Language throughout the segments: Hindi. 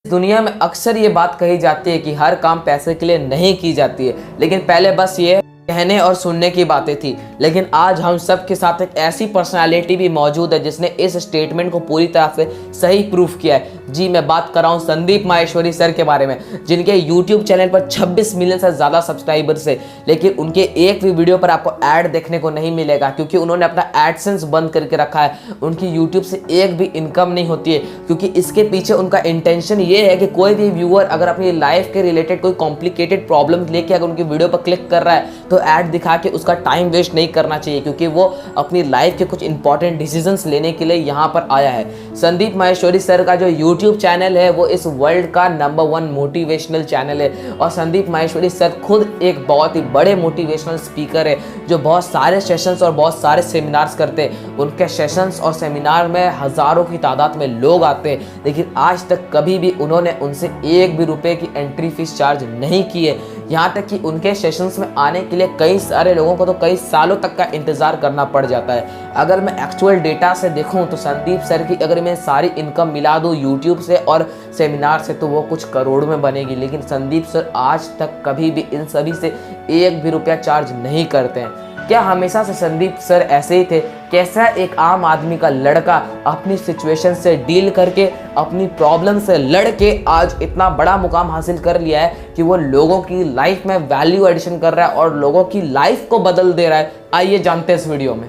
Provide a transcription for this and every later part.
दुनिया में अक्सर ये बात कही जाती है कि हर काम पैसे के लिए नहीं की जाती है, लेकिन पहले बस ये कहने और सुनने की बातें थी। लेकिन आज हम सब के साथ एक ऐसी पर्सनालिटी भी मौजूद है जिसने इस स्टेटमेंट को पूरी तरह से सही प्रूफ किया है। जी, मैं बात कर रहा हूँ संदीप माहेश्वरी सर के बारे में, जिनके YouTube चैनल पर 26 मिलियन से ज़्यादा सब्सक्राइबर्स है, लेकिन उनके एक भी वीडियो पर आपको ऐड देखने को नहीं मिलेगा क्योंकि उन्होंने अपना एडसेंस बंद करके रखा है। उनकी YouTube से एक भी इनकम नहीं होती है क्योंकि इसके पीछे उनका इंटेंशन ये है कि कोई भी व्यूअर अगर अपनी लाइफ के रिलेटेड कोई कॉम्प्लिकेटेड प्रॉब्लम लेके अगर उनकी वीडियो पर क्लिक कर रहा है तो ऐड दिखा के उसका टाइम वेस्ट नहीं करना चाहिए, क्योंकि वो अपनी लाइफ के कुछ इंपॉर्टेंट डिसीजंस लेने के लिए यहाँ पर आया है। संदीप माहेश्वरी सर का जो YouTube चैनल है वो इस वर्ल्ड का नंबर 1 मोटिवेशनल चैनल है और संदीप माहेश्वरी सर खुद एक बहुत ही बड़े मोटिवेशनल स्पीकर है जो बहुत सारे सेशंस और बहुत सारे सेमिनार्स करते हैं। उनके सेशंस और सेमिनार में हज़ारों की तादाद में लोग आते हैं, लेकिन आज तक कभी भी उन्होंने उनसे एक भी रुपए की एंट्री फीस चार्ज नहीं की है। यहाँ तक कि उनके सेशंस में आने के लिए कई सारे लोगों को तो कई सालों तक का इंतज़ार करना पड़ जाता है। अगर मैं एक्चुअल डेटा से देखूँ तो संदीप सर की अगर मैं सारी इनकम मिला दूँ यूट्यूब से और सेमिनार से तो वो कुछ करोड़ में बनेगी, लेकिन संदीप सर आज तक कभी भी इन सभी से एक भी रुपया चार्ज नहीं करते हैं। क्या हमेशा से संदीप सर ऐसे ही थे? कैसा एक आम आदमी का लड़का अपनी सिचुएशन से डील करके अपनी प्रॉब्लम से लड़ के आज इतना बड़ा मुकाम हासिल कर लिया है कि वो लोगों की लाइफ में वैल्यू एडिशन कर रहा है और लोगों की लाइफ को बदल दे रहा है। आइए जानते हैं इस वीडियो में।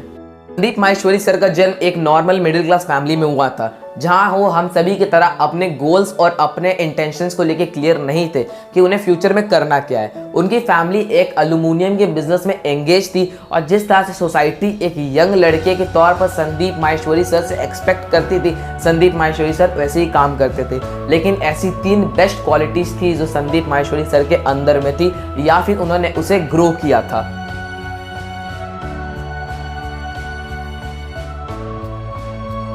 संदीप माहेश्वरी सर का जन्म एक नॉर्मल मिडिल क्लास फैमिली में हुआ था, जहां वो हम सभी की तरह अपने गोल्स और अपने इंटेंशंस को लेके क्लियर नहीं थे कि उन्हें फ्यूचर में करना क्या है। उनकी फैमिली एक एल्यूमिनियम के बिजनेस में एंगेज थी और जिस तरह से सोसाइटी एक यंग लड़के के तौर पर संदीप माहेश्वरी सर से एक्सपेक्ट करती थी, संदीप माहेश्वरी सर वैसे ही काम करते थे। लेकिन ऐसी 3 बेस्ट क्वालिटीज थी जो संदीप माहेश्वरी सर के अंदर में थी या फिर उन्होंने उसे ग्रो किया था।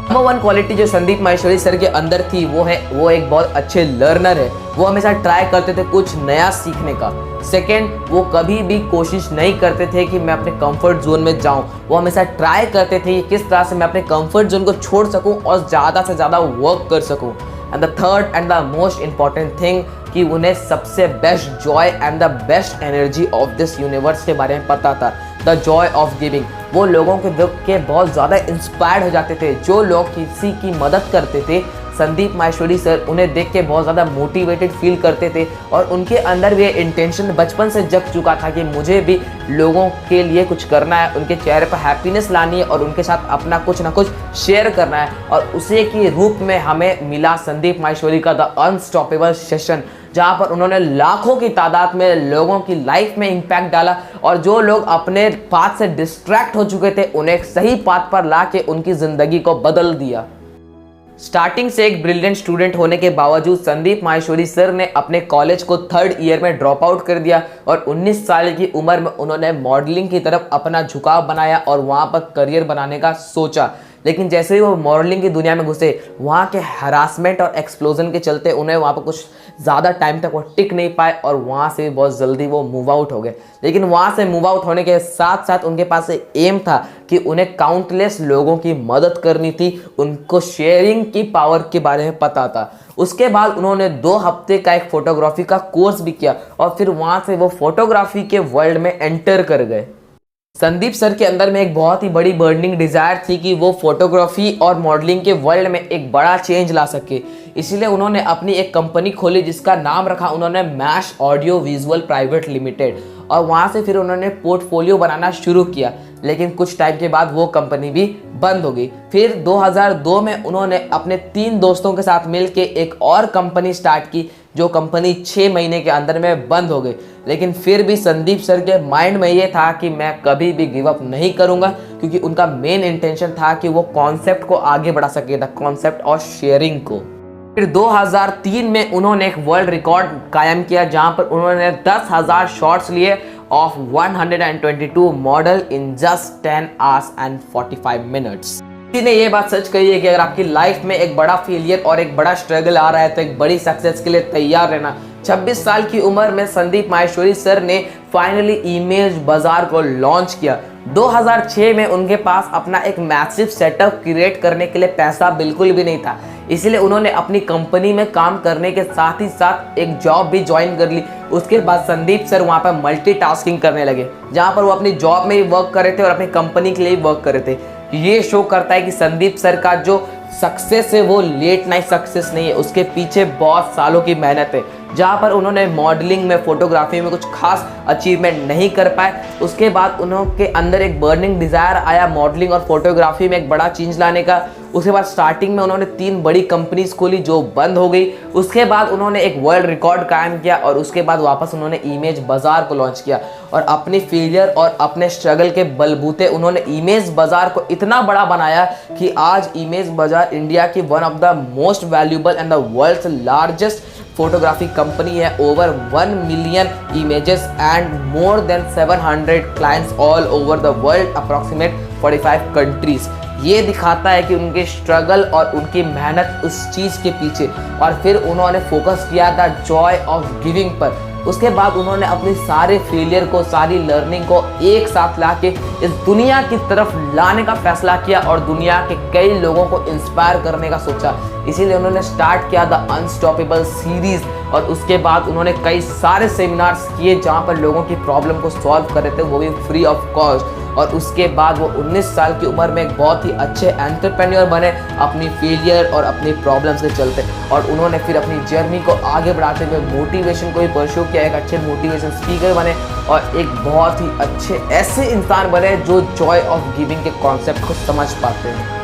नंबर 1 क्वालिटी जो संदीप माहेश्वरी सर के अंदर थी वो एक बहुत अच्छे लर्नर है। वो हमेशा ट्राई करते थे कुछ नया सीखने का। सेकेंड, वो कभी भी कोशिश नहीं करते थे कि मैं अपने कंफर्ट जोन में जाऊं। वो हमेशा ट्राई करते थे कि किस तरह से मैं अपने कंफर्ट जोन को छोड़ सकूं और ज़्यादा से ज़्यादा वर्क कर सकूं। And the third and the most important thing कि उन्हें सबसे best Joy and the best energy of this universe के बारे में पता था, द जॉय ऑफ गिविंग। वो लोगों के देख के बहुत ज़्यादा इंस्पायर्ड हो जाते थे। जो लोग किसी की मदद करते थे, संदीप माहेश्वरी सर उन्हें देख के बहुत ज़्यादा मोटिवेटेड फील करते थे और उनके अंदर भी इंटेंशन बचपन से जग चुका था कि मुझे भी लोगों के लिए कुछ करना है, उनके चेहरे पर हैप्पीनेस लानी है और उनके साथ अपना कुछ ना कुछ शेयर करना है। और उसी के रूप में हमें मिला संदीप माहेश्वरी का द अनस्टॉपेबल सेशन, जहाँ पर उन्होंने लाखों की तादाद में लोगों की लाइफ में इम्पैक्ट डाला और जो लोग अपने पाथ से डिस्ट्रैक्ट हो चुके थे उन्हें एक सही पाथ पर ला के उनकी ज़िंदगी को बदल दिया। स्टार्टिंग से एक ब्रिलियंट स्टूडेंट होने के बावजूद संदीप माहेश्वरी सर ने अपने कॉलेज को 3rd ईयर में ड्रॉप आउट कर दिया और 19 साल की उम्र में उन्होंने मॉडलिंग की तरफ अपना झुकाव बनाया और वहाँ पर करियर बनाने का सोचा। लेकिन जैसे ही वो मॉडलिंग की दुनिया में घुसे, वहाँ के हरासमेंट और एक्सप्लोजन के चलते उन्हें वहाँ पर कुछ ज़्यादा टाइम तक वो टिक नहीं पाए और वहाँ से बहुत जल्दी वो मूव आउट हो गए। लेकिन वहाँ से मूव आउट होने के साथ साथ उनके पास एक एम था कि उन्हें काउंटलेस लोगों की मदद करनी थी, उनको शेयरिंग की पावर के बारे में पता था। उसके बाद उन्होंने 2 हफ्ते का एक फोटोग्राफी का कोर्स भी किया और फिर वहाँ से वो फोटोग्राफी के वर्ल्ड में एंटर कर गए। संदीप सर के अंदर में एक बहुत ही बड़ी बर्निंग डिज़ायर थी कि वो फोटोग्राफी और मॉडलिंग के वर्ल्ड में एक बड़ा चेंज ला सके। इसीलिए उन्होंने अपनी एक कंपनी खोली जिसका नाम रखा उन्होंने Mash audio visual private limited और वहाँ से फिर उन्होंने पोर्टफोलियो बनाना शुरू किया। लेकिन कुछ टाइम के बाद वो कंपनी भी बंद हो गई। फिर 2002 में उन्होंने अपने 3 दोस्तों के साथ मिलकर एक और कंपनी स्टार्ट की, जो कंपनी 6 महीने के अंदर में बंद हो गई। लेकिन फिर भी संदीप सर के माइंड में ये था कि मैं कभी भी गिव अप नहीं करूँगा, क्योंकि उनका मेन इंटेंशन था कि वो कॉन्सेप्ट को आगे बढ़ा सके, द कॉन्सेप्ट ऑफ शेयरिंग को। फिर 2003 में उन्होंने एक वर्ल्ड रिकॉर्ड कायम किया जहां पर उन्होंने 10,000 शॉट्स लिए of 122 model in just 10 hours and 45 minutes. किसी ने ये बात सच कही है कि अगर आपकी लाइफ में एक बड़ा फेलियर और एक बड़ा स्ट्रगल आ रहा है तो एक बड़ी सक्सेस के लिए तैयार रहना। 26 साल की उम्र में संदीप माहेश्वरी सर ने फाइनली इमेज बाजार को लॉन्च किया। 2006 में उनके पास अपना एक मैसिव सेटअप क्रिएट करने के लिए पैसा बिल्कुल भी नहीं था, इसीलिए उन्होंने अपनी कंपनी में काम करने के साथ ही साथ एक जॉब भी ज्वाइन कर ली। उसके बाद संदीप सर वहाँ पर मल्टीटास्किंग करने लगे, जहाँ पर वो अपनी जॉब में भी वर्क कर रहे थे और अपनी कंपनी के लिए भी वर्क कर रहे थे। ये शो करता है कि संदीप सर का जो सक्सेस है वो लेट नाइट सक्सेस नहीं है, उसके पीछे बहुत सालों की मेहनत है। जहाँ पर उन्होंने मॉडलिंग में, फोटोग्राफी में कुछ खास अचीवमेंट नहीं कर पाए, उसके बाद उनके अंदर एक बर्निंग डिज़ायर आया मॉडलिंग और फोटोग्राफी में एक बड़ा चेंज लाने का। उसके बाद स्टार्टिंग में उन्होंने 3 बड़ी कंपनीज खोली जो बंद हो गई। उसके बाद उन्होंने एक वर्ल्ड रिकॉर्ड कायम किया और उसके बाद वापस उन्होंने इमेज बाज़ार को लॉन्च किया और अपनी फेलियर और अपने स्ट्रगल के बलबूते उन्होंने इमेज बाज़ार को इतना बड़ा बनाया कि आज इमेज बाज़ार इंडिया की one of the most valuable and the world's largest photography company है। Over 1 million images and more than 700 clients all over the world, approximate 45 countries. ये दिखाता है कि उनके स्ट्रगल और उनकी मेहनत उस चीज़ के पीछे, और फिर उन्होंने फोकस किया था जॉय ऑफ गिविंग पर। उसके बाद उन्होंने अपनी सारे फेलियर को, सारी लर्निंग को एक साथ लाके इस दुनिया की तरफ लाने का फैसला किया और दुनिया के कई लोगों को इंस्पायर करने का सोचा। इसीलिए उन्होंने स्टार्ट किया द अनस्टॉपेबल सीरीज और उसके बाद उन्होंने कई सारे सेमिनार्स किए जहाँ पर लोगों की प्रॉब्लम को सॉल्व कर रहे थे, वो भी फ्री ऑफ कॉस्ट। और उसके बाद वो 19 साल की उम्र में एक बहुत ही अच्छे एंटरप्रेन्योर बने अपनी फेलियर और अपनी प्रॉब्लम्स के चलते। और उन्होंने फिर अपनी जर्नी को आगे बढ़ाते हुए मोटिवेशन को भी परस्यू किया, एक अच्छे मोटिवेशन स्पीकर बने और एक बहुत ही अच्छे ऐसे इंसान बने जो जॉय ऑफ गिविंग के कॉन्सेप्ट को समझ पाते हैं।